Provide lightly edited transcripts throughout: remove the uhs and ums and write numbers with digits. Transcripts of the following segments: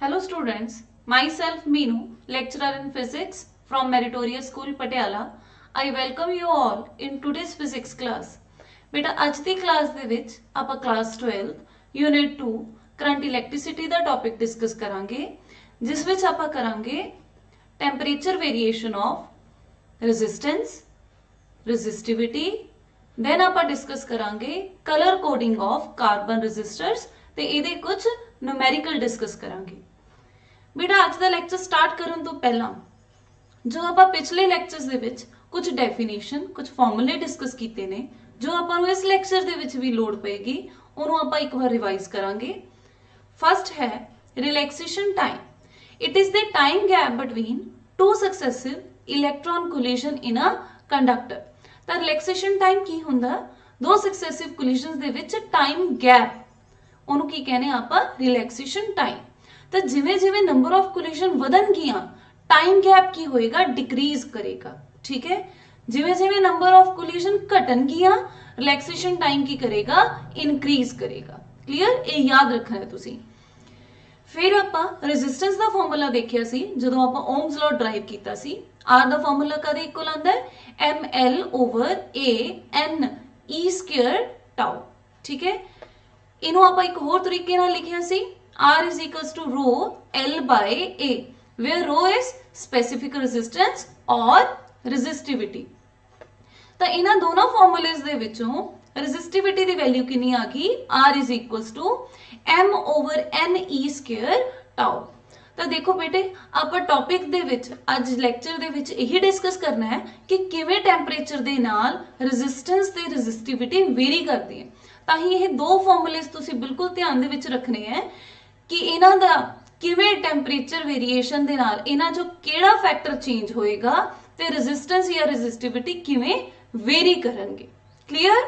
Hello students, myself Meenu, lecturer in physics from Meritorious School Patiala. I welcome you all in today's physics class. बेटा ਅੱਜ ਦੀ class ਦੇ ਵਿੱਚ ਆਪਾਂ class 12 unit 2 current electricity ਦਾ topic discuss ਕਰਾਂਗੇ ਜਿਸ ਵਿੱਚ ਆਪਾਂ ਕਰਾਂਗੇ temperature variation of resistance resistivity then ਆਪਾਂ ਡਿਸਕਸ ਕਰਾਂਗੇ ਕਲਰ ਕੋਡਿੰਗ ਆਫ ਕਾਰਬਨ ਰੈਜ਼ਿਸਟਰਸ ਤੇ ਇਹਦੇ ਕੁਝ numerical ਡਿਸਕਸ ਕਰਾਂਗੇ। बेटा आज का लैक्चर स्टार्ट करने तो पहला जो आप पिछले लैक्चर्स दे विच कुछ डेफिनेशन कुछ फॉर्मूले डिस्कस किए ने जो आप इस लैक्चर दे विच भी लोड़ पेगी उन्होंने आप एक बार रिवाइज करांगे। फर्स्ट है relaxation time. It is the time gap between two successive electron collision in a conductor. तो रिलैक्सेशन टाइम की हुंदा दो successive collisions they which time gap उन्होंने की कहने आप रिलैक्सेशन टाइम। तो जिवें जिवें नंबर ऑफ कोलिजन वधन गियां टाइम गैप की होएगा डिक्रीज करेगा। ठीक है, जिवें जिवें नंबर ऑफ कोलिजन घटन गियां रिलैक्सेशन टाइम की करेगा इनक्रीज करेगा। क्लियर, ये याद रखना है तुसी। फिर आपां रेजिस्टेंस दा फार्मूला देखिया सी जदों आपां ओम्स लॉ ड्राइव कीता सी। आर दा फार्मूला कदे इक्वल आंदा है ml over a n e square tau. ठीक है, इनू आपां एक होर तरीके नाल लिखिया सी R is equals to rho L by A, where rho is specific resistance or resistivity। तो इन्हां दोनों फॉर्मूलेस दे विचों resistivity दी वैल्यू कितनी आ गई R is equals to M over N E square tau। तो देखो बेटे आप टॉपिक दे विच आज लैक्चर दे विच यही डिस्कस करना है कि किवें टैंपरेचर दे नाल रेजिस्टेंस ते रेजिस्टिविटी वेरी करदी है। तां ही ये दो फॉर्मूलेस तुसी बिल्कुल ध्यान दे विच रखने हैं कि इन्हां दा किवें टैंपरेचर वेरिएशन दे नाल इन्हां जो केड़ा फैक्टर चेंज होएगा ते रेजिस्टेंस या रेजिस्टिविटी किवें वेरी करनगे। Clear,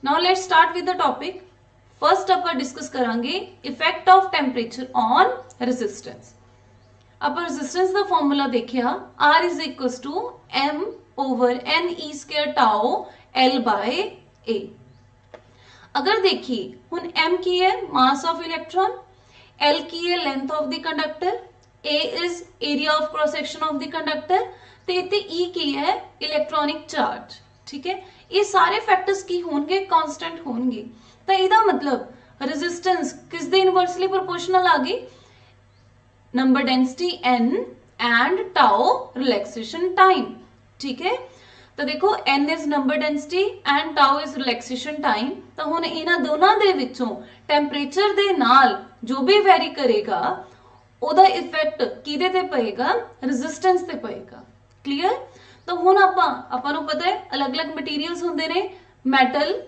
now let's start with the topic. First आप डिस्कस करांगे effect of temperature on resistance. आप रेजिस्टेंस दा फार्मूला देखिया R is equals to M over N E square tau L by A। अगर देखिए हुन m की है मास ऑफ इलेक्ट्रॉन, l की है length of the conductor, a is area of cross section of the conductor ते इत्ते e की है इलेक्ट्रॉनिक चार्ज। ठीक है, ये सारे फैक्टर्स की होंगे कांस्टेंट होंगे। तो इसदा मतलब रेजिस्टेंस किस दे इनवर्सली प्रोपोर्शनल आ गई number density n and tau relaxation time. ठीक है, तो देखो n is number density and tau is relaxation time. तो हुण इन्हां दोनों दे विचों टैंपरेचर दे नाल जो भी वैरी करेगा ओदा इफेक्ट किदे ते पएगा रेजिस्टेंस ते पएगा। क्लियर, तो हुण आपां नूं पता है अलग अलग मटीरियल्स हुंदे ने मैटल,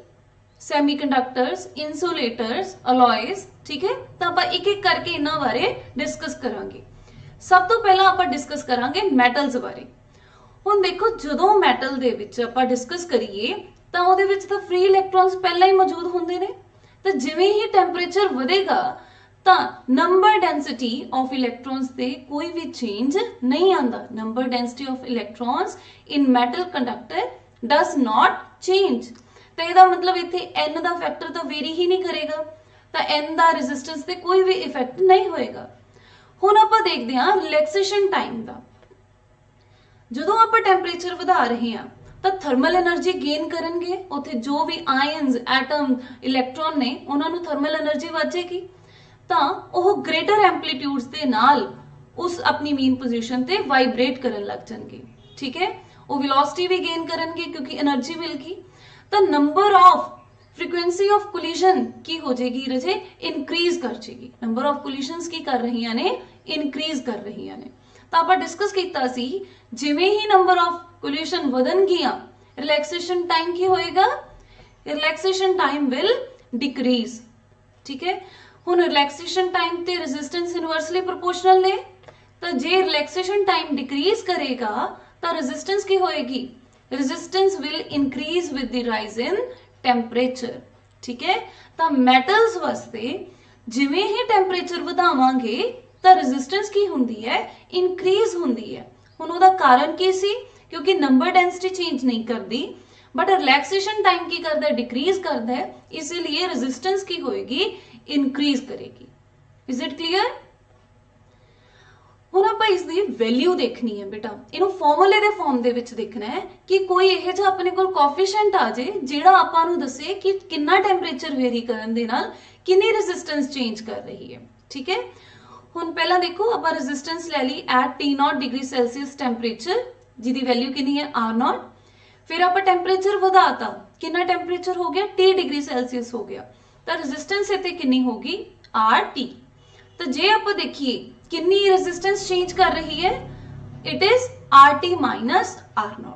सैमीकंडक्टर्स, इंसुलेटर्स, अलॉयज। ठीक है, तो आपां एक एक करके इन्हां बारे डिस्कस करांगे। सब तो पहला आपां डिस्कस करांगे मैटल्स बारे। हुण देखो जदों मैटल दे विच आपां डिस्कस करिए तां उहदे विच तां फ्री इलैक्ट्रॉन्स पहला ही मौजूद हुंदे ने। तो जिवें ही टैंपरेचर वधेगा तां नंबर डेंसिटी ऑफ इलैक्ट्रॉन्स ते कोई भी चेंज नहीं आंदा। Number density of electrons in metal conductor does not change. तो इसदा मतलब इत्थे n दा फैक्टर तो वेरी ही नहीं करेगा, तो n दा रेजिस्टेंस ते कोई भी इफेक्ट नहीं होएगा। हुण आपां देखदे हां रिलैक्सेशन टाइम दा। ਜਦੋਂ ਆਪਾਂ ਟੈਂਪਰੇਚਰ ਵਧਾ ਰਹੇ ਹਾਂ ਤਾਂ ਥਰਮਲ એનર્ਜੀ ਗੇਨ ਕਰਨਗੇ, ਉੱਥੇ ਜੋ ਵੀ ਆਇਨਸ, ਐਟਮ, ਇਲੈਕਟ੍ਰੋਨ ਨੇ ਉਹਨਾਂ ਨੂੰ ਥਰਮਲ એનર્ਜੀ ਵਧੇਗੀ ਤਾਂ ਉਹ ਗ੍ਰੇਟਰ ਐਂਪਲੀਟਿਊਡਸ ਦੇ ਨਾਲ ਉਸ ਆਪਣੀ ਮੇਨ ਪੋਜੀਸ਼ਨ ਤੇ ਵਾਈਬ੍ਰੇਟ ਕਰਨ ਲੱਗ ਜਾਣਗੇ। ਠੀਕ ਹੈ, ਉਹ ਵੈਲੋਸਿਟੀ ਵੀ ਗੇਨ ਕਰਨਗੇ ਕਿਉਂਕਿ એનર્ਜੀ ਮਿਲ ਗਈ। ਤਾਂ number of frequency of collision की हो जाएगी रजे इनक्रीज कर जाएगी। नंबर ऑफ कोलिजन्स की कर रही ने इनक्रीज कर रही ने। तो आप डिस्कस किया सी जिवें ही नंबर ऑफ कोलिजन वधन गियां रिलैक्सेशन टाइम की होएगा रिलैक्सेशन टाइम विल डिक्रीज। ठीक है, हुण रिलैक्सेशन टाइम ते रेजिस्टेंस इनवर्सली प्रोपोर्शनल ने। तो जे रिलैक्सेशन टाइम डिक्रीज करेगा तो रेजिस्टेंस की होएगी resistance will increase with the rise in temperature. ठीक है, तो मैटल्स वास्ते जिवें ही टैंपरेचर वधावांगे तो रेजिस्टेंस की हुंदी है इनक्रीज हुंदी है। हुण ओहदा कारण की सी क्योंकि नंबर डेंसिटी चेंज नहीं करती बट रिलैक्सेशन टाइम की करता है डिक्रीज करता है, इसीलिए रेजिस्टेंस की होएगी इनक्रीज करेगी। Is it clear? वैल्यू देखनी है बेटा, इनू फॉर्मूले दे फॉर्म दे विच देखना है कि कोई इहो जिहा अपने कोल कोएफिशिएंट आ जाए जिहड़ा आपां नूं दसे कि कितना टैंपरेचर वेरी करन दे नाल कितनी रेजिस्टेंस चेंज कर रही है। ठीक है, हुण पहला देखो आपां रेजिस्टेंस ले ली at T0 degree Celsius temperature जिहदी वैल्यू कितनी है R0। फिर आपां टैंपरेचर वधाता, कितना टैंपरेचर हो गया T डिग्री सेल्सियस हो गया, तो रेजिस्टेंस इत्थे कितनी होगी RT। तो जे आपां देखिए कितनी रेजिस्टेंस चेंज कर रही है, it is RT minus R0।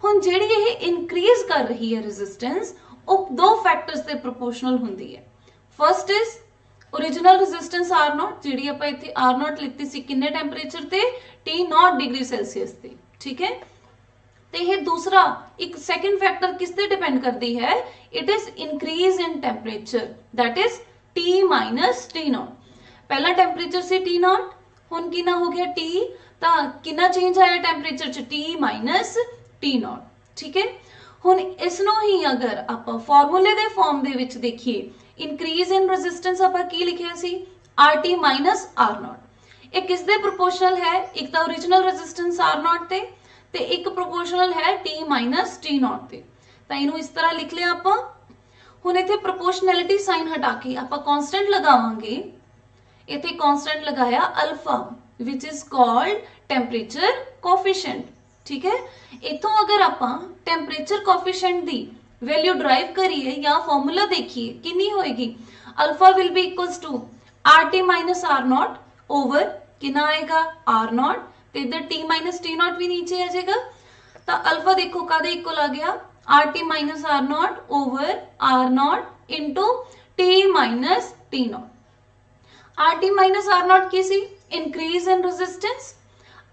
हुण जिहड़ी ये इंक्रीज कर रही है रेजिस्टेंस वो दो फैक्टर्स दे प्रोपोर्शनल हुंदी है। First is original resistance R0 जिहड़ी आपां इत्थे R0 लिखती सी किन्ने टैंपरेचर ते T0 डिग्री सेल्सियस ते। ठीक है, ते ये दूसरा एक सेकंड फैक्टर किस ते डिपेंड करती है, it is increase in temperature that is T minus T0। पहला टेंपरेचर से T0 हुण कितना हो गया T, तां कितना चेंज आया टेंपरेचर च T माइनस T0। ठीक है, हुण इसनों ही अगर आपां फार्मूले दे फॉर्म दे विच देखिए, इंक्रीज इन रेजिस्टेंस आपां की लिखिया सी RT माइनस R0। ये किस दे प्रोपोर्शनल है, एक तां ओरिजिनल रेजिस्टेंस R0 ते एक प्रोपोर्शनल है T माइनस T0 ते। तां इनू इस तरह लिख लिया आपां। हुण इत्थे प्रोपोर्शनैलिटी साइन हटा के आपां कांस्टेंट लगावांगे, इत्थे कांस्टेंट लगाया alpha which is called temperature coefficient. ठीक है, इथों अगर आपां टेंपरेचर कोएफिशिएंट दी वैल्यू ड्राइव करिए या फॉर्मूला देखिए कितनी होएगी, alpha will be equals to RT minus R0 over कितना आएगा R0 ते इधर T माइनस T0 भी नीचे आ जाएगा। तो अल्फा देखो कादे इक्वल आ गया RT minus R0 over R0 into T minus T0। RT minus R0 की सी इंक्रीज इन रेजिस्टेंस,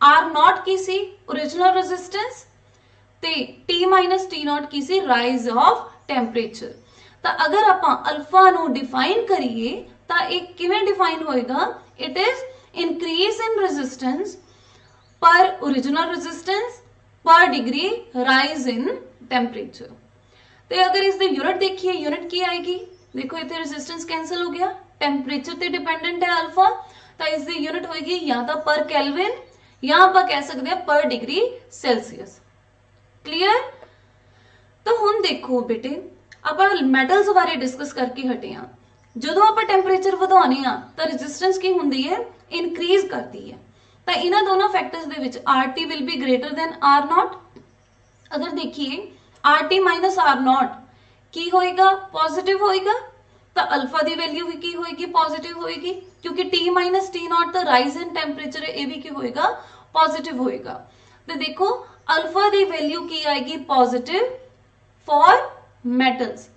R0 की सी ओरिजिनल रेजिस्टेंस ते T माइनस T0 की सी राइज ऑफ टेंपरेचर। तो अगर आपां अल्फा नु डिफाइन करिए तो एक किवें डिफाइन होएगा, it is increase in resistance पर ओरिजिनल रेजिस्टेंस पर डिग्री राइज इन टेंपरेचर। तो अगर इसकी यूनिट देखिए, यूनिट की आएगी, देखो इतने रेजिस्टेंस कैंसिल हो गया, टेंपरेचर ते डिपेंडेंट है अल्फा, तो इसकी यूनिट होगी या तो पर केल्विन या आप कह सकते हैं पर डिग्री सेल्सियस। क्लियर। तो हुण देखो बेटे आप मैटल्स बारे डिस्कस करके हटे हाँ, जो आप टेंपरेचर वधाने तो रेजिस्टेंस की होंगी है इनक्रीज करती है। तो इन्हां दोनों factors they which RT will be greater than R0। अगर देखिए RT माइनस R0 की होएगा, पॉजिटिव होएगा, तो अल्फा दी वैल्यू भी की होएगी, पॉजिटिव होएगी, क्योंकि T माइनस T0 तो राइज इन टेंपरेचर है, ये भी की होएगा, पॉजिटिव होएगा। तो देखो अल्फा दी वैल्यू की आएगी पॉजिटिव फॉर मेटल्स।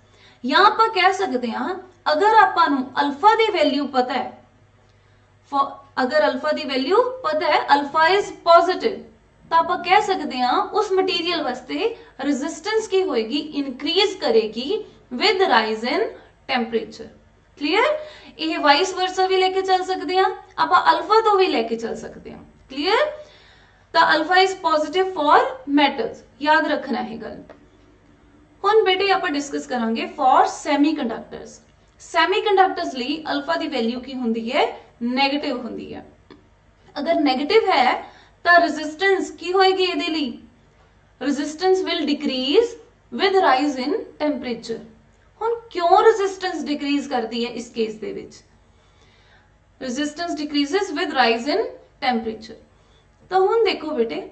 यहां पर कह सकते हैं अगर आपां नूं अल्फा दी वैल्यू पता है, अगर अल्फा दी वैल्यू पता है अल्फा इज पॉजिटिव, तो आप कह सकते हैं उस मटेरियल वास्ते रेजिस्टेंस की होएगी इंक्रीज करेगी with rise in temperature. Clear. ये वाइस वर्सा भी लेके चल सकते हैं, आप अल्फा तो भी लेके चल सकते हैं। क्लियर। तो alpha is positive for metals, याद रखना है गल। हुण बेटे आप डिस्कस करांगे फॉर सैमीकंडक्टर्स। सैमीकंडक्टर्स ਲਈ अल्फा दी वैल्यू की होंदी है नेगेटिव होंदी है। अगर नेगेटिव है तो रेजिस्टेंस की होएगी ਇਹਦੇ ਲਈ, resistance will decrease with rise in temperature. हुण क्यों रेजिस्टेंस डिक्रीज करती है इस केस ਦੇ ਵਿੱਚ, resistance decreases with rise in temperature. तो हुण देखो बेटे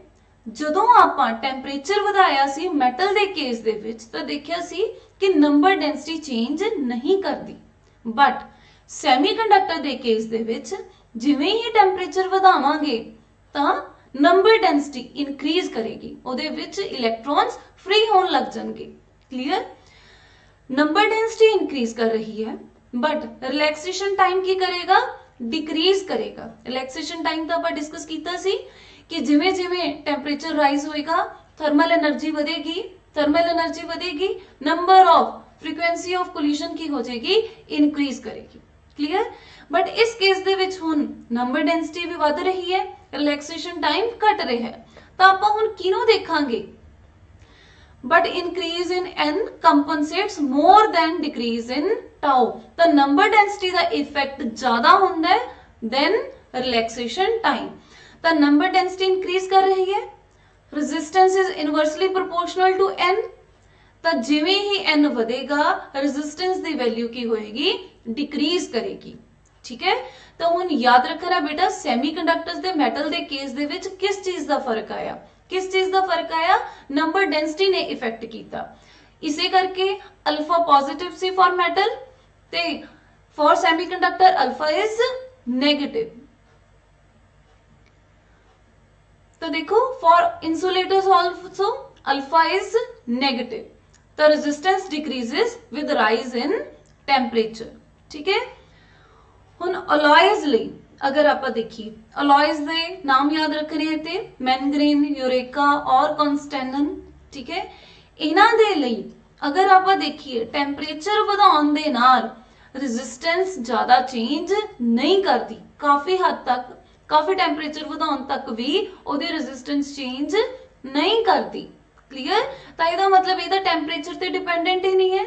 ਜਦੋਂ ਆਪਾਂ ਟੈਂਪਰੇਚਰ ਵਧਾਇਆ ਸੀ ਮੈਟਲ ਦੇ ਕੇਸ ਦੇ ਵਿੱਚ ਤਾਂ ਦੇਖਿਆ ਸੀ ਕਿ ਨੰਬਰ ਡੈਂਸਿਟੀ ਚੇਂਜ ਨਹੀਂ ਕਰਦੀ, ਬਟ ਸੈਮੀਕੰਡਕਟਰ ਦੇ ਕੇਸ ਦੇ ਵਿੱਚ ਜਿਵੇਂ ਹੀ ਟੈਂਪਰੇਚਰ ਵਧਾਵਾਂਗੇ ਤਾਂ ਨੰਬਰ ਡੈਂਸਿਟੀ ਇਨਕਰੀਜ਼ ਕਰੇਗੀ, ਉਹਦੇ ਵਿੱਚ ਇਲੈਕਟ੍ਰॉन्स फ्री ਹੋਣ ਲੱਗ ਜਾਣਗੇ। क्लियर। नंबर डेंसिटी इंक्रीज कर रही है बट रिलैक्सेशन टाइम की करेगा, डिक्रीज करेगा। रिलैक्सेशन टाइम तो आप डिस्कस किया सी कि जिमें जिमें टेंपरेचर राइज होएगा थर्मल एनर्जी बढ़ेगी, थर्मल एनर्जी बढ़ेगी, number of frequency of collision की हो जाएगी इनक्रीज करेगी। क्लियर। बट इस केस दे विच हुण नंबर डेंसिटी भी बढ़ रही है, रिलैक्सेशन टाइम घट रहा है, तो आप हुण किनों देखांगे, but increase in n compensates more than decrease in tau. तो नंबर डेंसिटी का इफेक्ट ज्यादा होंदा है देन रिलैक्सेशन टाइम। ਤਾਂ ਨੰਬਰ ਡੈਂਸਿਟੀ ਇਨਕਰੀਜ਼ ਕਰ ਰਹੀ ਹੈ। Resistance is inversely proportional to n, ਤਾਂ ਜਿਵੇਂ ਹੀ n ਵਧੇਗਾ ਰੈਜ਼ਿਸਟੈਂਸ ਦੀ ਵੈਲਿਊ ਕੀ ਹੋਏਗੀ, ਡਿਕਰੀਜ਼ ਕਰੇਗੀ। ਠੀਕ ਹੈ, ਤਾਂ ਹੁਣ ਯਾਦ ਰੱਖਣਾ ਬੇਟਾ ਸੈਮੀਕੰਡਕਟਰਸ ਦੇ ਮੈਟਲ ਦੇ ਕੇਸ ਦੇ ਵਿੱਚ ਕਿਸ ਚੀਜ਼ ਦਾ ਫਰਕ ਆਇਆ, ਕਿਸ ਚੀਜ਼ ਦਾ ਫਰਕ ਆਇਆ, ਨੰਬਰ ਡੈਂਸਿਟੀ ਨੇ ਇਫੈਕਟ ਕੀਤਾ। ਇਸੇ ਕਰਕੇ alpha positive C for metal ਤੇ ਫॉर ਸੈਮੀਕੰਡਕਟਰ ਅਲਫਾ ਇਜ਼ ਨੈਗੇਟਿव। तो देखो for insulators also alpha is negative, the resistance decreases with rise in temperature। ठीक है, ਹੁਣ alloys ਲਈ अगर आप देखिए alloys ਦੇ ਨਾਮ याद रखने हैं ते मैंगनीज, यूरेका और कॉन्स्टेनन। ठीक है, ਇਹਨਾਂ ਦੇ ਲਈ अगर आप देखिए टेम्परेचर ਵਧਾਉਣ ਦੇ ਨਾਲ resistance ਜ਼ਿਆਦਾ चेंज नहीं करती, काफी हद तक काफी टेम्परेचर ਵਧਾਉਣ तक भी ਉਹਦੀ resistance change नहीं करती। क्लियर, ਤਾਂ ਇਹਦਾ ਮਤਲਬ ਇਹਦਾ टेम्परेचर ਤੇ डिपेंडेंट ही नहीं है।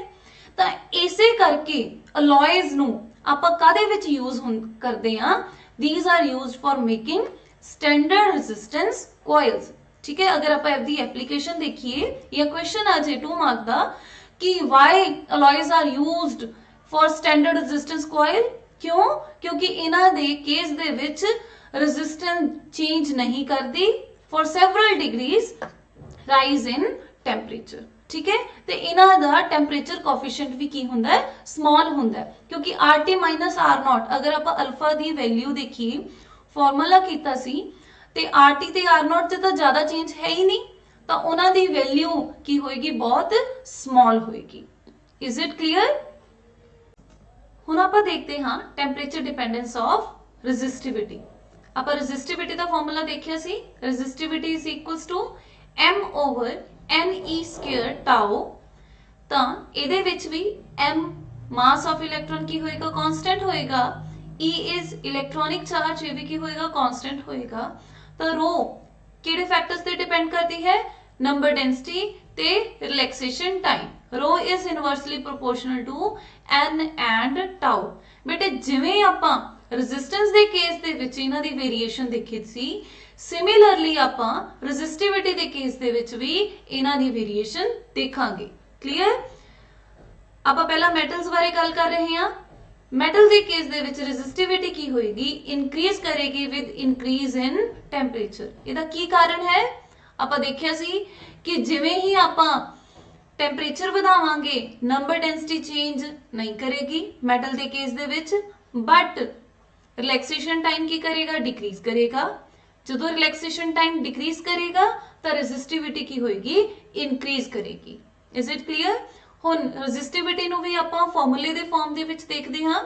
ਤਾਂ ਇਸੇ ਕਰਕੇ alloys ਨੂੰ ਆਪਾਂ ਕਾਦੇ ਵਿੱਚ यूज ਕਰਦੇ ਹਾਂ, these are used for making standard resistance coils। ठीक है, अगर आप इसकी एप्लीकेशन देखिए या क्वेश्चन आ जाए 2 मार्क का कि why alloys are used for standard resistance coil, क्यों, क्योंकि इन्हां दे केस दे विच resistance change नहीं करती for several degrees rise in temperature। ठीक है, ਤੇ ਇਹਨਾਂ ਦਾ ਟੈਂਪਰੇਚਰ ਕੋਫੀਸ਼ੀਐਂਟ ਵੀ ਕੀ ਹੁੰਦਾ ਹੈ, ਸਮਾਲ ਹੁੰਦਾ ਹੈ, ਕਿਉਂਕਿ RT R0 ਅਗਰ ਆਪਾਂ ਅਲਫਾ ਦੀ ਵੈਲਿਊ ਦੇਖੀਏ ਫਾਰਮੂਲਾ ਕੀਤਾ ਸੀ ਤੇ RT ਤੇ R0 ਚ ਤਾਂ ਜ਼ਿਆਦਾ ਚੇਂਜ ਹੈ ਹੀ ਨਹੀਂ, ਤਾਂ ਉਹਨਾਂ ਦੀ ਵੈਲਿਊ ਕੀ ਹੋਏਗੀ, ਬਹੁਤ ਸਮਾਲ ਹੋਏਗੀ। Is it clear. ਹੁਣ ਆਪਾਂ ਦੇਖਦੇ ਹਾਂ ਟੈਂਪਰੇਚਰ ਡਿਪੈਂਡੈਂਸ ਆਫ ਰੈਜ਼ਿਸਟਿਵਿਟੀ। ਆਪਾਂ ਰੈਜ਼ਿਸਟਿਵਿਟੀ ਦਾ ਫਾਰਮੂਲਾ ਦੇਖਿਆ ਸੀ, resistivity is equals to m over ne square tau. ਤਾਂ ਇਹਦੇ ਵਿੱਚ ਵੀ m ਮਾਸ ਆਫ ਇਲੈਕਟ੍ਰੋਨ ਕੀ ਹੋਏਗਾ, ਕਾਂਸਟੈਂਟ ਹੋਏਗਾ, e ਇਜ਼ ਇਲੈਕਟ੍ਰੋਨਿਕ ਚਾਰਜ, ਇਹ ਵੀ ਕੀ ਹੋਏਗਾ, ਕਾਂਸਟੈਂਟ ਹੋਏਗਾ। ਤਾਂ ਰੋ ਕਿਹੜੇ ਫੈਕਟਰਸ ਤੇ ਡਿਪੈਂਡ ਕਰਦੀ ਹੈ, ਨੰਬਰ ਡੈਂਸਿਟੀ ਤੇ relaxation time. Rho is inversely proportional to n and tau. ਬੇਟੇ ਜਿਵੇਂ ਆਪਾਂ ਰੈਜ਼ਿਸਟੈਂਸ ਦੇ ਕੇਸ ਦੇ ਵਿੱਚ ਇਹਨਾਂ ਦੀ ਵੇਰੀਏਸ਼ਨ ਦੇਖੀ ਸੀ, ਸਿਮਿਲਰਲੀ ਆਪਾਂ ਰੈਜ਼ਿਸਟਿਵਿਟੀ ਦੇ ਕੇਸ ਦੇ ਵਿੱਚ ਵੀ ਇਹਨਾਂ ਦੀ ਵੇਰੀਏਸ਼ਨ ਦੇਖਾਂਗੇ। ਕਲੀਅਰ। ਆਪਾਂ ਪਹਿਲਾਂ ਮੈਟਲਸ ਬਾਰੇ ਗੱਲ ਕਰ ਰਹੇ ਹਾਂ। ਮੈਟਲ ਦੇ ਕੇਸ ਦੇ ਵਿੱਚ ਰੈਜ਼ਿਸਟਿਵਿਟੀ ਕੀ ਹੋਏਗੀ, ਇਨਕਰੀਜ਼ ਕਰੇਗੀ ਵਿਦ ਇਨਕਰੀਜ਼ ਇਨ ਟੈਂਪਰੇਚਰ। ਇਹਦਾ ਕੀ ਕਾਰਨ ਹੈ, ਆਪਾਂ ਦੇਖਿਆ ਸੀ ਕਿ ਜਿਵੇਂ ਹੀ ਆਪਾਂ ਟੈਂਪਰੇਚਰ ਵਧਾਵਾਂਗੇ ਨੰਬਰ ਡੈਂਸਿਟੀ ਚੇਂਜ ਨਹੀਂ ਕਰੇਗੀ ਮੈਟਲ ਦੇ ਕੇਸ ਦੇ ਵਿੱਚ, ਬਟ ਰਿਲੈਕਸੇਸ਼ਨ ਟਾਈਮ ਕੀ ਕਰੇਗਾ, ਡਿਕਰੀਜ਼ ਕਰੇਗਾ। ਜਦੋਂ ਰਿਲੈਕਸੇਸ਼ਨ ਟਾਈਮ ਡਿਕਰੀਜ਼ ਕਰੇਗਾ ਤਾਂ ਰੈਜ਼ਿਸਟਿਵਿਟੀ ਕੀ ਹੋਏਗੀ, ਇਨਕਰੀਜ਼ ਕਰੇਗੀ। Is it clear. ਹੁਣ ਰੈਜ਼ਿਸਟਿਵਿਟੀ ਨੂੰ ਵੀ ਆਪਾਂ ਫਾਰਮੂਲੇ ਦੇ ਫਾਰਮ ਦੇ ਵਿੱਚ ਦੇਖਦੇ ਹਾਂ।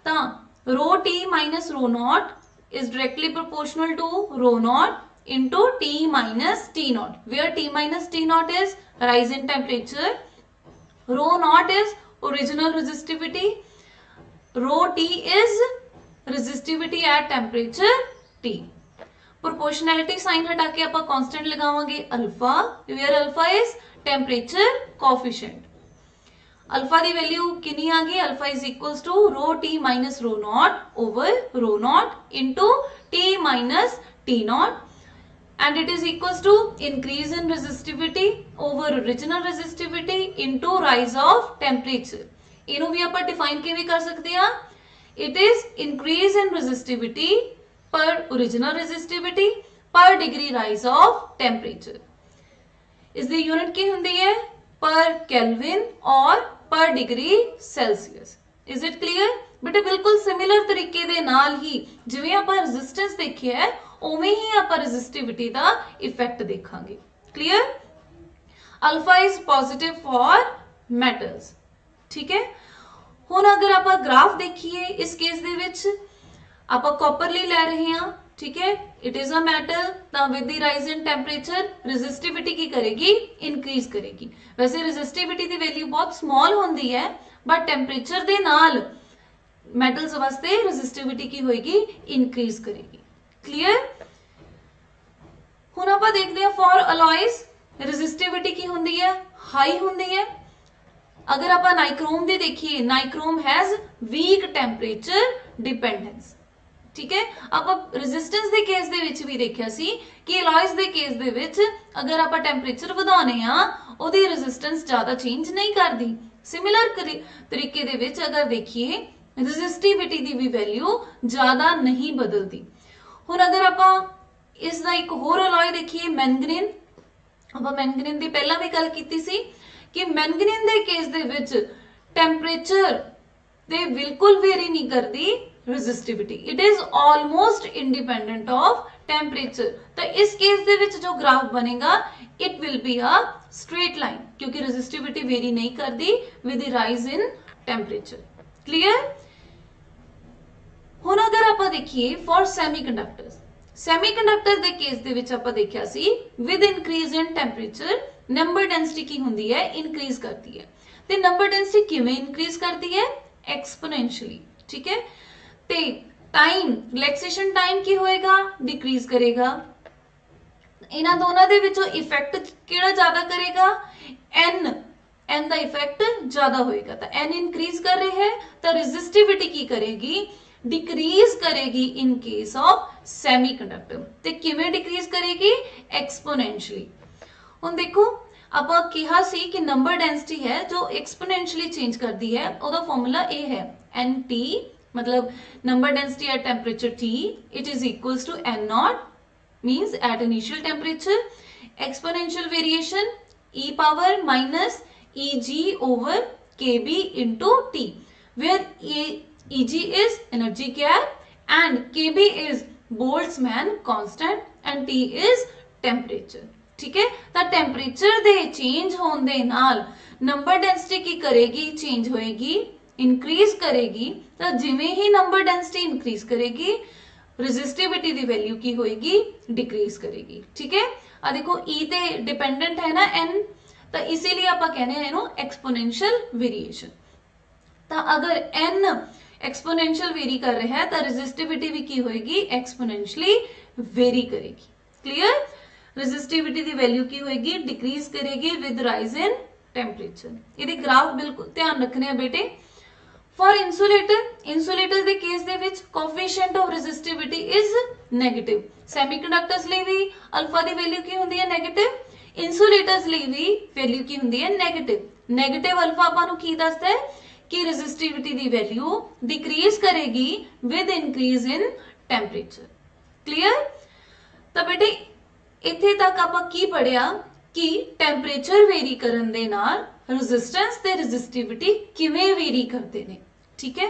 ਤਾਂ rho T minus rho naught is directly proportional to rho naught into T minus T naught, where T minus T naught is rise in temperature, rho naught is original resistivity, rho T is resistivity at temperature T। proportionality sign हटा के आप constant लगावांगे alpha, where alpha is temperature coefficient। Alpha दी value कितनी आ गई, alpha is equals to rho T minus rho not over rho not into T minus T naught, and it is equals to increase in resistivity over original resistivity into rise of temperature। इन्हों भी आप define किवें कर सकते हैं, it is increase in resistivity per original resistivity per degree rise of temperature। इसकी unit की होंदी है per Kelvin और per degree Celsius। is it clear। बेटे बिल्कुल सिमिलर तरीके दे नाल ही जिवें आपां रेजिस्टेंस देखिए है उवें ही आपां रेजिस्टिविटी दा इफेक्ट देखांगे। Clear. Alpha is positive for metals. ठीक है। हुण अगर आपां ग्राफ देखिए इस केस दे विच आपां कॉपर ले लै रहे हां। ठीक है। इट इज अ मेटल तां with the rise in temperature resistivity की करेगी, इंक्रीज करेगी। वैसे रेजिस्टिविटी दी वैल्यू बहुत स्मॉल होंदी है बट टेंपरेचर दे नाल मेटल्स वास्ते रेजिस्टिविटी की होएगी, इंक्रीज करेगी। क्लियर। हुण आपां देखदे हां फॉर अलॉयज रेजिस्टिविटी की होंदी है, हाई होंदी है। अगर आपां नाइक्रोम दी देखिए, nichrome has week temperature dependence. ठीक है। ਆਪਾਂ ਰੈਜ਼ਿਸਟੈਂਸ ਦੇ ਕੇਸ ਦੇ ਵਿੱਚ ਵੀ ਦੇਖਿਆ ਸੀ ਕਿ ਅਲੋਇਸ ਦੇ ਕੇਸ ਦੇ ਵਿੱਚ ਅਗਰ ਆਪਾਂ ਟੈਂਪਰੇਚਰ ਵਧਾਉਨੇ ਆ ਉਹਦੀ ਰੈਜ਼ਿਸਟੈਂਸ ਜ਼ਿਆਦਾ ਚੇਂਜ ਨਹੀਂ ਕਰਦੀ। ਸਿਮਿਲਰ ਤਰੀਕੇ ਦੇ ਵਿੱਚ ਅਗਰ ਦੇਖੀਏ ਰੈਜ਼ਿਸਟਿਵਿਟੀ ਦੀ ਵੀ ਵੈਲਿਊ ਜ਼ਿਆਦਾ ਨਹੀਂ ਬਦਲਦੀ। ਹੁਣ ਅਗਰ ਆਪਾਂ ਇਸ ਦਾ ਇੱਕ ਹੋਰ ਅਲੋਏ ਦੇਖੀਏ ਮੈਂਗਨੀਨ, ਆਪਾਂ ਮੈਂਗਨੀਨ ਦੀ ਪਹਿਲਾਂ ਵੀ ਗੱਲ ਕੀਤੀ ਸੀ ਕਿ ਮੈਂਗਨੀਨ ਦੇ ਕੇਸ ਦੇ ਵਿੱਚ ਟੈਂਪਰੇਚਰ ਤੇ ਬਿਲਕੁਲ ਵੇਰੀ ਨਹੀਂ ਕਰਦੀ resistivity, it is almost independent of temperature। तो इस केस दे विच जो ग्राफ बनेगा it will be a straight line क्योंकि resistivity वेरी नहीं करती with the rise in temperature। clear? ਹੁਣ अगर ਆਪਾਂ देखिए for semiconductors, semiconductor ਦੇ केस ਦੇ ਵਿੱਚ ਆਪਾਂ ਦੇਖਿਆ ਸੀ with increase in temperature number density ਕੀ ਹੁੰਦੀ ਹੈ increase ਕਰਦੀ ਹੈ। ਤੇ number density ਕਿਵੇਂ increase ਕਰਦੀ ਹੈ exponentially। ठीक है, ਤੇ ਟਾਈਮ ਰਿਲੈਕਸੇਸ਼ਨ ਟਾਈਮ ਕੀ ਹੋਏਗਾ ਡਿਕਰੀਜ਼ ਕਰੇਗਾ। ਇਹਨਾਂ ਦੋਨਾਂ ਦੇ ਵਿੱਚੋਂ ਇਫੈਕਟ ਕਿਹੜਾ ਜ਼ਿਆਦਾ ਕਰੇਗਾ n ਦਾ ਇਫੈਕਟ ਜ਼ਿਆਦਾ ਹੋਏਗਾ। ਤਾਂ n ਇਨਕਰੀਜ਼ ਕਰ ਰਿਹਾ ਹੈ ਤਾਂ ਰੈਜ਼ਿਸਟਿਵਿਟੀ ਕੀ ਕਰੇਗੀ ਡਿਕਰੀਜ਼ ਕਰੇਗੀ ਇਨ ਕੇਸ ਆਫ ਸੈਮੀਕੰਡਕਟਰ। ਤੇ ਕਿਵੇਂ ਡਿਕਰੀਜ਼ ਕਰੇਗੀ ਐਕਸਪੋਨੈਂਸ਼ੀਅਲੀ। ਹੁਣ ਦੇਖੋ ਆਪਾਂ ਕਿਹਾ ਸੀ ਕਿ ਨੰਬਰ ਡੈਂਸਿਟੀ ਹੈ ਜੋ ਐਕਸਪੋਨੈਂਸ਼ੀਅਲੀ ਚੇਂਜ ਕਰਦੀ ਹੈ, ਉਹਦਾ ਫਾਰਮੂਲਾ ਇਹ ਹੈ nt मतलब number density at temperature T, it is equals to n naught means at initial temperature exponential variation e power minus eg over kb into T, where eg is energy gap and kb is Boltzmann constant and T is temperature। ठीक है, ਤਾਂ temperature ਦੇ change ਹੋਣ ਦੇ ਨਾਲ number density ਕੀ ਕਰੇਗੀ change ਹੋਏਗੀ increase करेगी। तो जिमें ही नंबर डेंसिटी इंक्रीज करेगी रेजिस्टिविटी की वैल्यू की होएगी डिक्रीज करेगी। ठीक है, आ देखो ई ते डिपेंडेंट है ना n, तो इसीलिए आप कहने हैं नो एक्सपोनेंशियल वेरिएशन। तो अगर n एक्सपोनेंशियल वेरी कर रहा है तो रेजिस्टिविटी भी की होएगी एक्सपोनेंशियली वेरी करेगी। क्लियर, रेजिस्टिविटी की वैल्यू की होएगी डिक्रीज करेगी विद राइज इन टेंपरेचर। ये ग्राफ बिल्कुल ध्यान रखने हैं बेटे। फॉर इंसुलेटर ਦੇ ਕੇਸ ਦੇ ਵਿੱਚ coefficient of resistivity is negative. Semiconductors ਲਈ ਵੀ ਅਲਫਾ ਦੀ ਵੈਲਿਊ ਕੀ ਹੁੰਦੀ ਹੈ ਨੈਗੇਟਿਵ, ਇਨਸੂਲੇਟਰਸ ਲਈ ਵੀ ਵੈਲਿਊ ਕੀ ਹੁੰਦੀ ਹੈ ਨੈਗੇਟਿਵ। ਨੈਗੇਟਿਵ ਅਲਫਾ ਆਪਾਂ ਨੂੰ ਕੀ ਦੱਸਦਾ ਹੈ ਕਿ ਰੈਜ਼ਿਸਟਿਵਿਟੀ ਦੀ ਵੈਲਿਊ ਡਿਕਰੀਜ਼ ਕਰੇਗੀ with increase in temperature. Clear? ਤਾਂ ਬੇਟੇ ਇੱਥੇ ਤੱਕ ਆਪਾਂ ਕੀ ਪੜਿਆ ਕਿ ਟੈਂਪਰੇਚਰ ਵੇਰੀ ਕਰਨ ਦੇ ਨਾਲ रेजिस्टेंस ते रेजिस्टिविटी किवें वेरी करते हैं। ठीक है,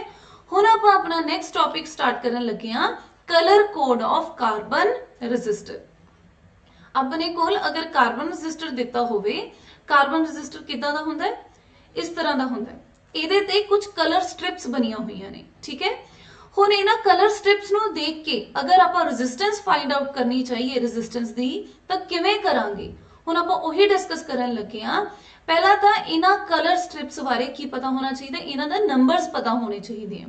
हुण आपां अपना नेक्स्ट टॉपिक स्टार्ट करन लगे हां colour code of carbon register. अपने कोल अगर कार्बन रजिस्टर दिता होवे, कार्बन रजिस्टर किदां दा हुंदा है इस तरह दा हुंदा है। इहदे ते कुछ कलर स्ट्रिप्स बनियां होईयां ने। ठीक है, हुण इन्हां कलर स्ट्रिप्स नूं देख के अगर आपां रेजिस्टेंस फाइंड आउट करनी चाहिए रेजिस्टेंस दी तां किवें करांगे, हुण आपां ओही डिस्कस करन लगे हां। पहला तो इन्हां कलर स्ट्रिप्स बारे की पता होना चाहिए, इन्हां दा नंबर्स पता होने चाहिए।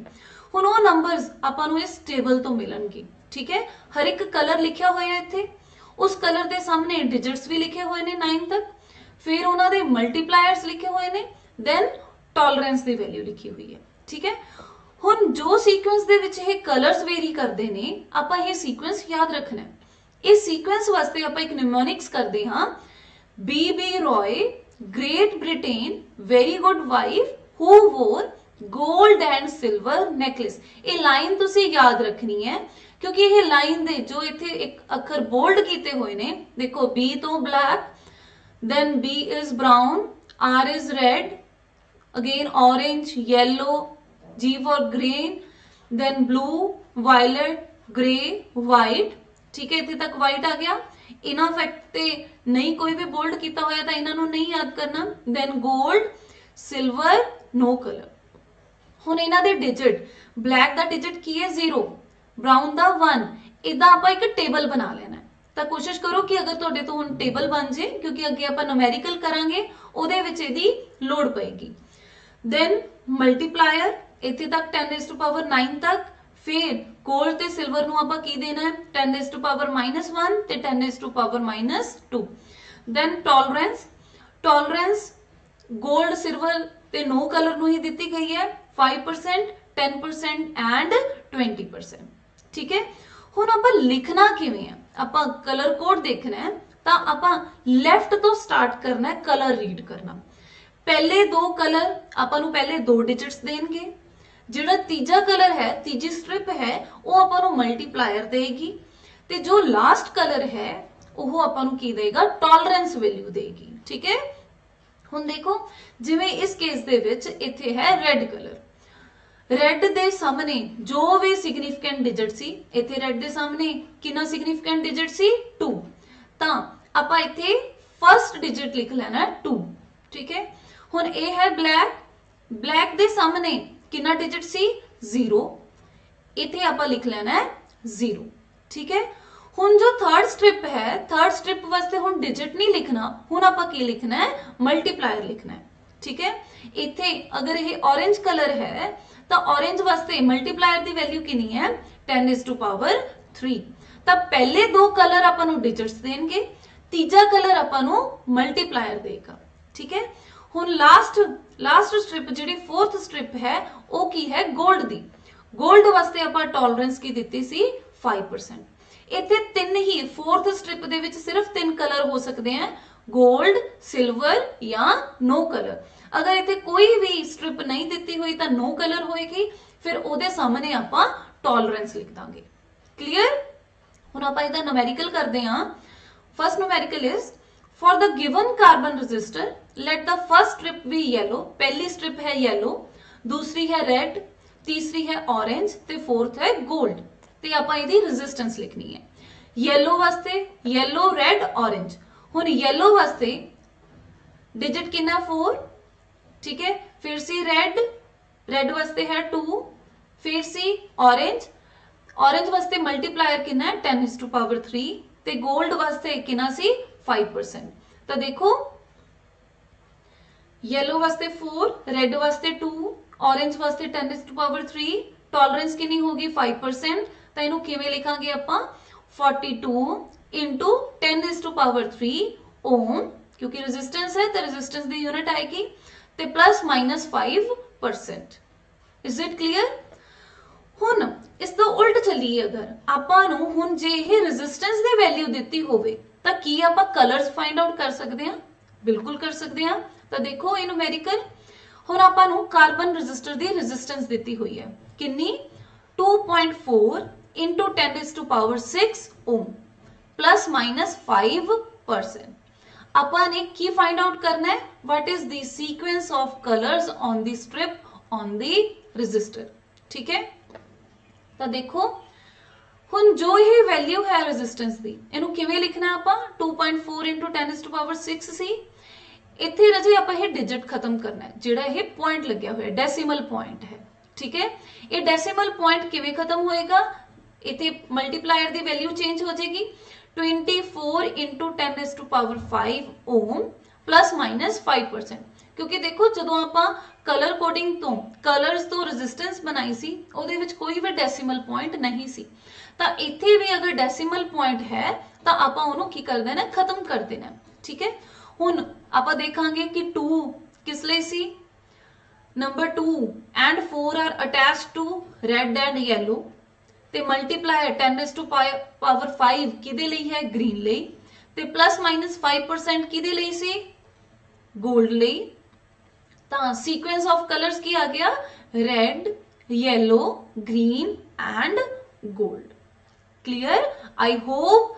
हुण वो नंबर्स आपां नूं इस टेबल तो मिलणगे। ठीक है, हर एक कलर लिखा होया है इत्थे, उस कलर के सामने डिजिट्स भी लिखे हुए ने 9 तक, फिर उन्हां दे मल्टीप्लायर्स लिखे हुए ने, देन टॉलरेंस की वैल्यू लिखी हुई है। ठीक है, हुण जो सीक्वेंस दे विच ये कलर्स वेरी करते हैं आपां ये सीक्वेंस याद रखना है। इस सीक्वेंस वास्ते आपां एक निमोनिक्स करते हाँ B Roy Great Britain very good wife who wore gold and silver necklace. ये लाइन तुसी याद रखनी है क्योंकि ये लाइन दे जो इत्थे एक अखर बोल्ड कीते हुए ने, देखो बी तो black, then B is brown, R is red, again orange, yellow, G for green, then blue, violet, grey, white. ठीक है, इत्थे तक वाइट आ गया। इन्हां फैक्ट ते नहीं कोई भी बोल्ड किया होया तो इन्हां नूं नहीं याद करना। Then gold, silver, no colour. हुण इन्हां दे डिजिट, ब्लैक दा डिजिट की है 0, ब्राउन दा 1। इदां आपां एक टेबल बना लेना है। तो कोशिश करो कि अगर तुहाडे तो हुण टेबल बन जाए क्योंकि अगे आपां न्यूमेरिकल करांगे उहदे विच इहदी लोड़ पएगी। देन मल्टीप्लायर इत्थे तक 10⁻⁹ तक, फिर गोल्ड ते सिल्वर नूं आपां की देना है 10⁻⁻1 ते 10⁻⁻2। Then tolerance, tolerance gold silver ते नो कलर नूं ही दित्ती गई है 5%, 10% एंड 20%। ठीक है। ਹੁਣ ਆਪਾਂ ਲਿਖਣਾ ਕਿਵੇਂ ਆ, ਆਪਾਂ ਕਲਰ ਕੋਡ ਦੇਖਣਾ ਹੈ ਤਾਂ ਆਪਾਂ ਲੈਫਟ ਤੋਂ ਸਟਾਰਟ ਕਰਨਾ ਹੈ ਕਲਰ ਰੀਡ ਕਰਨਾ। ਪਹਿਲੇ ਦੋ ਕਲਰ ਆਪਾਂ ਨੂੰ ਪਹਿਲੇ ਦੋ ਡਿਜਿਟਸ ਦੇਣਗੇ, ਜਿਹੜਾ ਤੀਜਾ ਕਲਰ ਹੈ, ਤੀਜੀ ਸਟ੍ਰਿਪ ਹੈ, ਉਹ ਆਪਾਂ ਨੂੰ ਮਲਟੀਪਲਾਇਰ ਦੇਗੀ, ਤੇ ਜੋ ਲਾਸਟ ਕਲਰ ਹੈ ਉਹ ਆਪਾਂ ਨੂੰ ਕੀ ਦੇਗਾ, ਟੋਲਰੈਂਸ ਵੈਲਿਊ ਦੇਗੀ। ਠੀਕ ਹੈ। ਹੁਣ ਦੇਖੋ ਜਿਵੇਂ ਇਸ ਕੇਸ ਦੇ ਵਿੱਚ ਇੱਥੇ ਹੈ ਰੈੱਡ ਕਲਰ, ਰੈੱਡ ਦੇ ਸਾਹਮਣੇ ਜੋ ਵੀ ਸਿਗਨੀਫੀਕੈਂਟ ਡਿਜਿਟ ਸੀ, ਇੱਥੇ ਰੈੱਡ ਦੇ ਸਾਹਮਣੇ ਕਿੰਨਾ ਸਿਗਨੀਫੀਕੈਂਟ ਡਿਜਿਟ ਸੀ 2, ਤਾਂ ਆਪਾਂ ਇੱਥੇ ਫਸਟ ਡਿਜਿਟ ਲਿਖ ਲੈਣਾ 2। ਠੀਕ ਹੈ। ਹੁਣ ਇਹ ਹੈ ਬਲੈਕ, ਬਲੈਕ ਦੇ ਸਾਹਮਣੇ ਕਿੰਨਾ ਡਿਜਿਟ ਸੀ 0, ਇੱਥੇ ਆਪਾਂ ਲਿਖ ਲੈਣਾ 0। ਠੀਕ ਹੈ। ਹੁਣ ਜੋ ਥਰਡ ਸਟ੍ਰਿਪ ਹੈ, ਥਰਡ ਸਟ੍ਰਿਪ ਵਾਸਤੇ ਹੁਣ ਡਿਜਿਟ ਨਹੀਂ ਲਿਖਣਾ, ਹੁਣ ਆਪਾਂ ਕੀ ਲਿਖਣਾ ਹੈ, ਮਲਟੀਪਲਾਇਰ ਲਿਖਣਾ ਹੈ। ਠੀਕ ਹੈ। ਇੱਥੇ ਅਗਰ ਇਹ orange ਕਲਰ ਹੈ ਤਾਂ orange ਵਾਸਤੇ ਮਲਟੀਪਲਾਇਰ ਦੀ ਵੈਲਿਊ ਕਿੰਨੀ ਹੈ 10⁻3। ਤਾਂ ਪਹਿਲੇ ਦੋ ਕਲਰ ਆਪਾਂ ਨੂੰ ਡਿਜਿਟਸ ਦੇਣਗੇ, ਤੀਜਾ ਕਲਰ ਆਪਾਂ ਨੂੰ ਮਲਟੀਪਲਾਇਰ ਦੇਗਾ। ਠੀਕ ਹੈ। ਹੁਣ ਲਾਸਟ ਸਟ੍ਰਿਪ ਜਿਹੜੀ ਫੋਰਥ ਸਟ੍ਰਿਪ ਹੈ ਉਹ ਕੀ ਹੈ, 골ਡ ਦੀ। 골ਡ ਵਾਸਤੇ ਆਪਾਂ ਟੋਲਰੈਂਸ ਕੀ ਦਿੱਤੀ ਸੀ 5%। ਇੱਥੇ ਤਿੰਨ ਹੀ, ਫੋਰਥ ਸਟ੍ਰਿਪ ਦੇ ਵਿੱਚ ਸਿਰਫ ਤਿੰਨ ਕਲਰ ਹੋ ਸਕਦੇ ਆ, 골ਡ, ਸਿਲਵਰ ਜਾਂ ਨੋ ਕਲਰ। ਅਗਰ ਇੱਥੇ ਕੋਈ ਵੀ ਸਟ੍ਰਿਪ ਨਹੀਂ ਦਿੱਤੀ ਹੋਈ ਤਾਂ ਨੋ ਕਲਰ ਹੋਏਗੀ, ਫਿਰ ਉਹਦੇ ਸਾਹਮਣੇ ਆਪਾਂ ਟੋਲਰੈਂਸ ਲਿਖ ਦਾਂਗੇ। ਕਲੀਅਰ। ਹੁਣ ਆਪਾਂ ਇਹਦਾ ਨੂਮੈਰੀਕਲ ਕਰਦੇ ਹਾਂ। First numerical is for the given carbon resistor let the first strip be yellow, पहली स्ट्रिप है येलो, दूसरी है रेड, तीसरी है ऑरेंज ते फोर्थ है गोल्ड। ते आपां इहदी रेजिस्टेंस लिखनी है। येलो वास्ते येलो, रेड, ऑरेंज। हुण येलो वास्ते डिजिट कितना 4, ठीक है। फिर सी रेड, रेड वास्ते है 2, फिर सी ऑरेंज, ऑरेंज वास्ते मल्टीप्लायर कितना है 10⁻3 ते गोल्ड वास्ते कितना सी 5%। तो देखो येलो वास्ते 4, रेड वास्ते 2, ऑरेंज वास्ते 10⁻3, टॉलरेंस कितनी होगी 5%। तो इन्हों किवें लिखांगे आपां 42 इंटू 10⁻3 ओम, क्योंकि रेजिस्टेंस है तो रेजिस्टेंस दी यूनिट आएगी, ते plus minus 5%। Is it clear. हुण इस तो उल्ट चलीए, अगर आपां नूं हुण जे ये रेजिस्टेंस दी वैल्यू दित्ती होवे ਤਾਂ ਕੀ ਆਪਾਂ ਕਲਰਸ ਫਾਈਂਡ ਆਊਟ ਕਰ ਸਕਦੇ ਹਾਂ, ਬਿਲਕੁਲ ਕਰ ਸਕਦੇ ਹਾਂ। ਤਾਂ ਦੇਖੋ ਇਹ ਨੂਮੈਰੀਕਲ, ਹੁਣ ਆਪਾਂ ਨੂੰ ਕਾਰਬਨ ਰਜਿਸਟਰ ਦੀ ਰੈਜ਼ਿਸਟੈਂਸ ਦਿੱਤੀ ਹੋਈ ਹੈ ਕਿੰਨੀ 2.4 into 10⁻6 ओम प्लस माइनस 5%। ਆਪਾਂ ਨੇ ਕੀ ਫਾਈਂਡ ਆਊਟ ਕਰਨਾ ਹੈ, what is the sequence of colours on the strip on the register. ठीक है। ਤਾਂ ਦੇਖੋ ਹੁਣ ਜੋ ਇਹ ਵੈਲਿਊ ਹੈ ਰੈਜ਼ਿਸਟੈਂਸ ਦੀ, ਇਹਨੂੰ ਕਿਵੇਂ ਲਿਖਣਾ ਆਪਾਂ 2.4 into 10⁻6 ਸੀ। ਇੱਥੇ ਰਜੇ ਆਪਾਂ ਇਹ ਡਿਜਿਟ ਖਤਮ ਕਰਨਾ ਹੈ, ਜਿਹੜਾ ਇਹ ਪੁਆਇੰਟ ਲੱਗਿਆ ਹੋਇਆ ਡੈਸੀਮਲ ਪੁਆਇੰਟ ਹੈ। ਠੀਕ ਹੈ। ਇਹ ਡੈਸੀਮਲ ਪੁਆਇੰਟ ਕਿਵੇਂ ਖਤਮ ਹੋਏਗਾ, ਇੱਥੇ ਮਲਟੀਪਲਾਇਰ ਦੀ ਵੈਲਿਊ ਚੇਂਜ ਹੋ ਜਾਏਗੀ 24 into 10⁻5 ओम प्लस माइनस 5%। क्योंकि देखो ਜਦੋਂ ਆਪਾਂ ਕਲਰ ਕੋਡਿੰਗ ਤੋਂ ਕਲਰਸ ਤੋਂ ਰੈਜ਼ਿਸਟੈਂਸ ਬਣਾਈ ਸੀ ਉਹਦੇ ਵਿੱਚ ਕੋਈ ਵੀ ਡੈਸੀਮਲ ਪੁਆਇੰਟ ਨਹੀਂ ਸੀ, ਤਾਂ ਇੱਥੇ ਵੀ ਅਗਰ ਡੈਸੀਮਲ ਪੁਆਇੰਟ ਹੈ ਤਾਂ ਆਪਾਂ ਉਹਨੂੰ ਕੀ ਕਰ ਦੇਣਾ, ਖਤਮ ਕਰ ਦੇਣਾ। ਠੀਕ ਹੈ। ਹੁਣ ਆਪਾਂ ਦੇਖਾਂਗੇ ਕਿ 2 ਕਿਸ ਲਈ ਸੀ, number 2 and 4 are attached to red and yellow, ਤੇ ਮਲਟੀਪਲਾਇਰ 10⁻5 ਕਿਹਦੇ ਲਈ ਹੈ, ਗ੍ਰੀਨ ਲਈ, ਤੇ ਪਲਸ ਮਾਈਨਸ 5% ਕਿਹਦੇ ਲਈ ਸੀ, ਗੋਲਡ ਲਈ। ਤਾਂ ਸੀਕੁਐਂਸ ਆਫ ਕਲਰਸ ਕੀ ਆ ਗਿਆ, red, yellow, green and gold। clear। I hope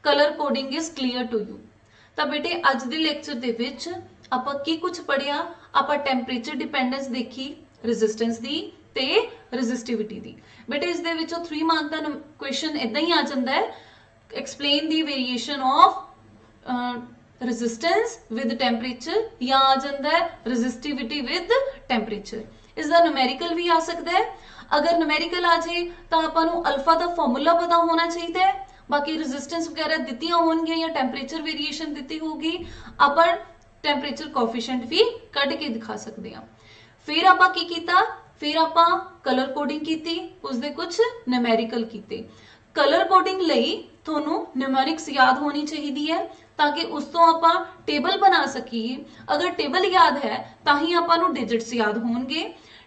color coding is clear to you। ਤਾਂ ਬੇਟੇ ਅੱਜ ਦੇ ਲੈਕਚਰ ਦੇ ਵਿੱਚ ਆਪਾਂ ਕੀ ਕੁਝ ਪੜਿਆ, ਆਪਾਂ ਟੈਂਪਰੇਚਰ ਡਿਪੈਂਡੈਂਸ ਦੇਖੀ, ਰੈਜ਼ਿਸਟੈਂਸ ਦੀ ਤੇ ਰੈਜ਼ਿਸਟਿਵਿਟੀ ਦੀ। ਬੇਟੇ ਇਸ ਦੇ ਵਿੱਚੋਂ 3 ਮਾਰਕ ਦਾ ਕੁਐਸਚਨ ਇਦਾਂ ਹੀ ਆ ਜਾਂਦਾ ਹੈ, explain the variation of resistance with temperature, या आ जाता है resistivity with temperature। इसका numerical भी आ सकता है। अगर numerical आ जाए तो आपां नूं अल्फा का फॉर्मूला पता होना चाहिए है, बाकी resistance वगैरह दित्तियां होणगियां या temperature variation दित्ती होगी, आपां temperature coefficient भी कढ के दिखा सकते हैं। फिर आपां की कीता, फिर आपां कलर कोडिंग कीती, उसदे कुछ numerical कीते। कलर कोडिंग लई ਤੁਹਾਨੂੰ न्यूमेरिक्स याद होनी चाहिए है ताकि उस तो आप टेबल बना सकीए। अगर टेबल याद है तो ही आपां नूं डिजिट्स याद होणगे,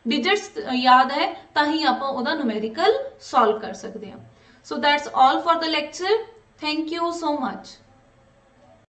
ਡਿਜਿਟਸ ਯਾਦ ਹੈ ਤਾਂ ਹੀ ਆਪਾਂ ਉਹਦਾ ਨੂਮੈਰੀਕਲ ਸੋਲਵ ਕਰ ਸਕਦੇ ਹਾਂ। So that's all for the lecture. Thank you so much.